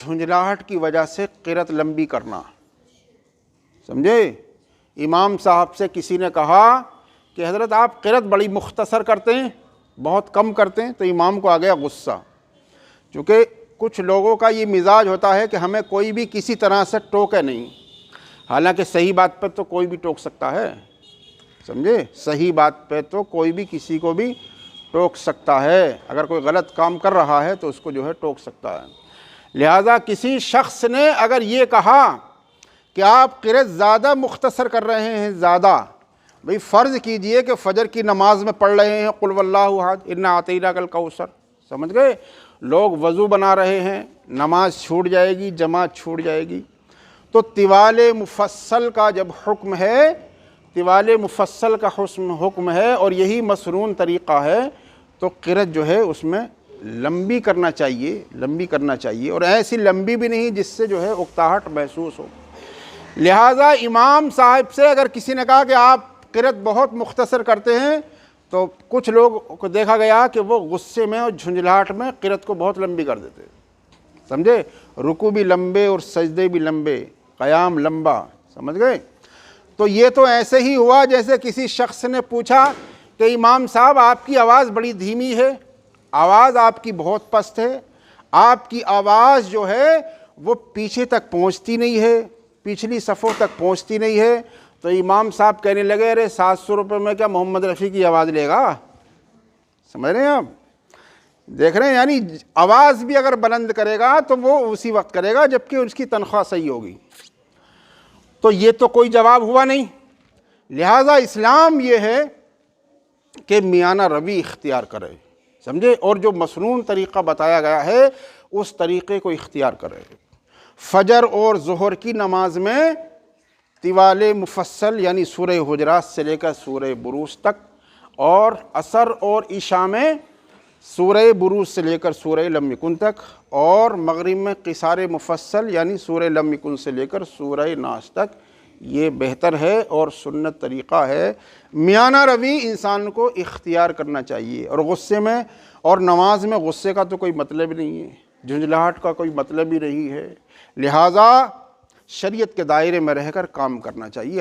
جھنجھلاہٹ کی وجہ سے قرأت لمبی کرنا، سمجھے؟ امام صاحب سے کسی نے کہا کہ حضرت آپ قرأت بڑی مختصر کرتے ہیں، بہت کم کرتے ہیں، تو امام کو آ گیا غصہ، چونکہ کچھ لوگوں کا یہ مزاج ہوتا ہے کہ ہمیں کوئی بھی کسی طرح سے ٹوکے نہیں، حالانکہ صحیح بات پہ تو کوئی بھی ٹوک سکتا ہے، سمجھے؟ صحیح بات پہ تو کوئی بھی کسی کو بھی ٹوک سکتا ہے، اگر کوئی غلط کام کر رہا ہے تو اس کو جو ہے ٹوک سکتا ہے۔ لہٰذا کسی شخص نے اگر یہ کہا کہ آپ قرأت زیادہ مختصر کر رہے ہیں، زیادہ، بھئی فرض کیجئے کہ فجر کی نماز میں پڑھ رہے ہیں قل واللہ احد انا اعطیناک الکوثر، سمجھ گئے؟ لوگ وضو بنا رہے ہیں، نماز چھوٹ جائے گی، جماعت چھوٹ جائے گی، تو طوال مفصل کا جب حکم ہے، طوال مفصل کا حکم ہے اور یہی مسنون طریقہ ہے، تو قرأت جو ہے اس میں لمبی کرنا چاہیے، لمبی کرنا چاہیے، اور ایسی لمبی بھی نہیں جس سے جو ہے اکتاہٹ محسوس ہو۔ لہٰذا امام صاحب سے اگر کسی نے کہا کہ آپ قرأت بہت مختصر کرتے ہیں، تو کچھ لوگ کو دیکھا گیا کہ وہ غصے میں اور جھنجھلاہٹ میں قرأت کو بہت لمبی کر دیتے، سمجھے؟ رکوع بھی لمبے اور سجدے بھی لمبے، قیام لمبا، سمجھ گئے؟ تو یہ تو ایسے ہی ہوا جیسے کسی شخص نے پوچھا کہ امام صاحب آپ کی آواز بڑی دھیمی ہے، آواز آپ کی بہت پست ہے، آپ کی آواز جو ہے وہ پیچھے تک پہنچتی نہیں ہے، پچھلی صفوں تک پہنچتی نہیں ہے، تو امام صاحب کہنے لگے ارے 700 روپے میں کیا محمد رفیع کی آواز لے گا؟ سمجھ رہے ہیں آپ؟ دیکھ رہے ہیں، یعنی آواز بھی اگر بلند کرے گا تو وہ اسی وقت کرے گا جبکہ اس کی تنخواہ صحیح ہوگی، تو یہ تو کوئی جواب ہوا نہیں۔ لہٰذا اسلام یہ ہے کہ میانہ روی اختیار کرے، سمجھے؟ اور جو مسنون طریقہ بتایا گیا ہے اس طریقے کو اختیار کرے۔ فجر اور ظہر کی نماز میں طوال مفصل یعنی سورہ حجرات سے لے کر سورہ بروج تک، اور عصر اور عشاء میں سورہ بروج سے لے کر سورہ لم یکن تک، اور مغرب میں قصار مفصل یعنی سورہ لم یکن سے لے کر سورہ ناس تک، یہ بہتر ہے اور سنت طریقہ ہے۔ میانہ روی انسان کو اختیار کرنا چاہیے، اور غصے میں اور نماز میں غصے کا تو کوئی مطلب نہیں ہے، جھنجھلاہٹ کا کوئی مطلب ہی نہیں ہے، لہٰذا شریعت کے دائرے میں رہ کر کام کرنا چاہیے۔